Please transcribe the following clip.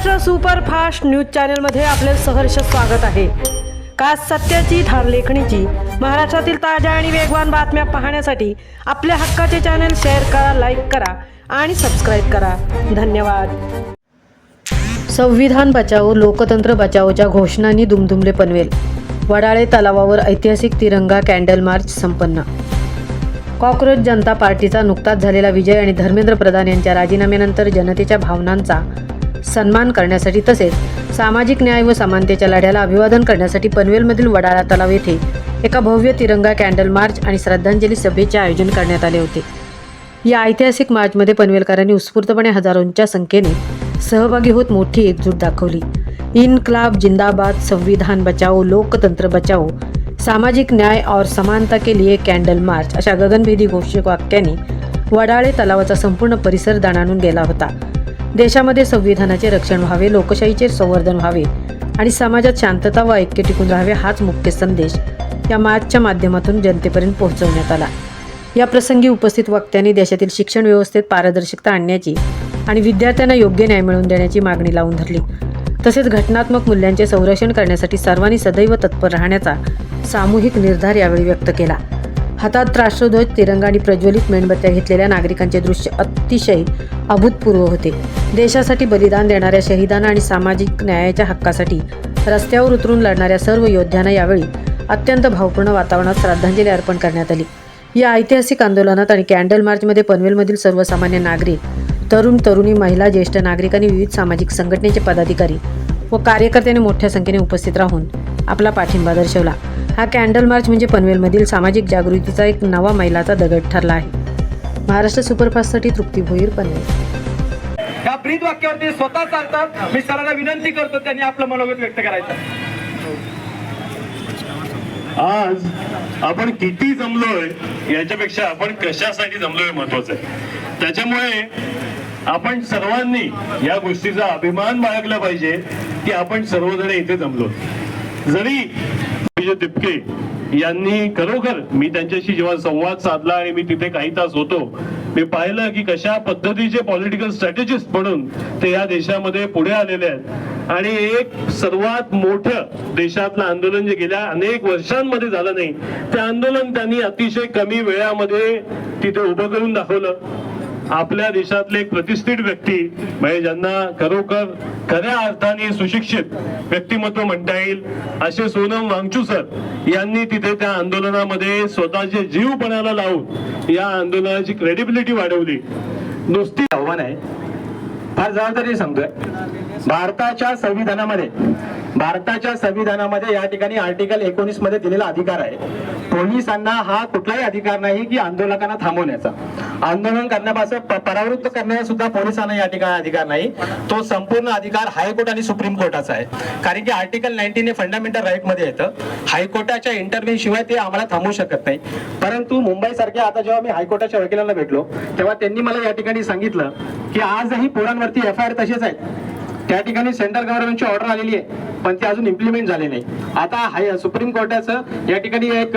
Maharashtra superfast news चॅनलमध्ये आपले सहर्ष स्वागत आहे। का सत्याची धार लेखणीची महाराष्ट्रातील ताज्या आणि वेगवान बातम्या पाहण्यासाठी आपल्या हक्काचे चॅनल शेअर करा, लाईक करा आणि सबस्क्राईब करा। धन्यवाद। संविधान बचाओ लोकतंत्र बचाओच्या घोषणांनी दुमदुमले पनवेल। वडाळे तलावावर ऐतिहासिक तिरंगा कॅन्डल मार्च संपन्न। कॉकरोच जनता पार्टीचा नुकताच झालेला विजय आणि धर्मेंद्र प्रधान यांच्या राजीनाम्यानंतर जनतेच्या भावनांचा सन्मान करण्यासाठी तसेच सामाजिक न्याय व समानतेच्या लढ्याला अभिवादन करण्यासाठी पनवेलमधील वडाळा तलाव येथे एका भव्य तिरंगा कॅन्डल मार्च आणि श्रद्धांजली सभेचे आयोजन करण्यात आले होते। या ऐतिहासिक मार्चमध्ये पनवेलकरांनी उत्स्फूर्तपणे हजारोंच्या संख्येने सहभागी होत मोठी एकजूट दाखवली। इन्कलाब जिंदाबाद, संविधान बचाओ लोकतंत्र बचाओ, सामाजिक न्याय और समानता के लिए कॅन्डल मार्च अशा गगनभेदी घोषक वाक्यांनी वडाळे तलावाचा संपूर्ण परिसर दणाणून गेला होता। देशामध्ये संविधानाचे रक्षण व्हावे, लोकशाहीचे संवर्धन व्हावे आणि समाजात शांतता व ऐक्य टिकून राहावे हाच मुख्य संदेश या मार्चच्या माध्यमातून जनतेपर्यंत पोहोचवण्यात आला। या प्रसंगी उपस्थित वक्त्यांनी देशातील शिक्षण व्यवस्थेत पारदर्शकता आणण्याची आणि विद्यार्थ्यांना योग्य न्याय मिळवून देण्याची मागणी लावून धरली। तसेच घटनात्मक मूल्यांचे संरक्षण करण्यासाठी सर्वांनी सदैव तत्पर राहण्याचा सामूहिक निर्धार यावेळी व्यक्त केला। हातात राष्ट्रध्वज, तिरंगा आणि प्रज्वलित मेणबत्त्या घेतलेल्या नागरिकांचे दृश्य अतिशय अभूतपूर्व होते। देशासाठी बलिदान देणाऱ्या शहीदांना आणि सामाजिक न्यायाच्या हक्कासाठी रस्त्यावर उतरून लढणाऱ्या सर्व योद्ध्यांना यावेळी अत्यंत भावपूर्ण वातावरणात श्रद्धांजली अर्पण करण्यात आली। या ऐतिहासिक आंदोलनात आणि कॅन्डल मार्चमध्ये पनवेलमधील सर्वसामान्य नागरिक, तरुण तरुणी, महिला, ज्येष्ठ नागरिक आणि विविध सामाजिक संघटनेचे पदाधिकारी व कार्यकर्त्यांनी मोठ्या संख्येने उपस्थित राहून आपला पाठिंबा दर्शवला। हा कॅन्डल मार्च म्हणजे पनवेलमधील सामाजिक जागृतीचा एक नवा मैलाचा दगड ठरला आहे। महाराष्ट्र सुपरफास्टसाठी तृप्ती भोईर, पनवेल। या ब्रीद वाक्यावरती स्वतः चालतात। मी सरांना विनंती करतो त्यांनी आपलं मनोगत व्यक्त करायचं। आज आपण किती जमलोय याच्यापेक्षा आपण कशासाठी जमलोय महत्वाचं आहे। त्याच्यामुळे आपण सर्वांनी या गोष्टीचा अभिमान बाळगला पाहिजे की आपण सर्वजण इथे जमलो। जरी तिपके यांनी खरोखर मी त्यांच्याशी जेव्हा संवाद साधला आणि मी तिथे काही तास होतो, मी पाहिलं की कशा पद्धतीचे पॉलिटिकल स्ट्रॅटेजिस्ट म्हणून ते या देशामध्ये पुढे आलेले आहेत आणि एक सर्वात मोठं देशातलं आंदोलन जे गेल्या अनेक वर्षांमध्ये झालं नाही ते आंदोलन त्यांनी अतिशय कमी वेळामध्ये तिथे उभं करून दाखवलं। आपल्या देशातले एक प्रतिष्ठित व्यक्ती म्हणजे ज्यांना खरोखर खऱ्या अर्थाने सुशिक्षित व्यक्तिमत्व म्हणता येईल असे सोनम वांगचू सर यांनी तिथे त्या आंदोलनामध्ये स्वतःचे जीव पणाला लावून या आंदोलनाची क्रेडिबिलिटी वाढवली। नुसती आव्हान आहे, फार जबाबदारी सांगतोय। भारताच्या संविधानामध्ये या ठिकाणी आर्टिकल 19 मध्ये दिलेला अधिकार आहे। पोलिसांना हा कुठलाही अधिकार नाही की आंदोलकांना थांबवण्याचा, आंदोलन करण्यापासून परावृत्त करण्याचा सुद्धा पोलिसांना या ठिकाणी अधिकार नाही। तो संपूर्ण अधिकार हायकोर्ट आणि सुप्रीम कोर्टाचा आहे। कारण की आर्टिकल 19 हे फंडामेंटल राईट मध्ये येतं। हायकोर्टाच्या इंटरव्ह्यू शिवाय ते आम्हाला थांबवू शकत नाही। परंतु मुंबई सारख्या आता जेव्हा मी हायकोर्टाच्या वकिलांना भेटलो तेव्हा त्यांनी मला या ठिकाणी सांगितलं की आजही पोरांवरती FIR तसेच आहेत। त्या ठिकाणी सेंट्रल गव्हर्नमेंटची ऑर्डर आलेली आहे पण ती अजून इम्प्लिमेंट झाली नाही। आता सुप्रीम कोर्टाचं या ठिकाणी एक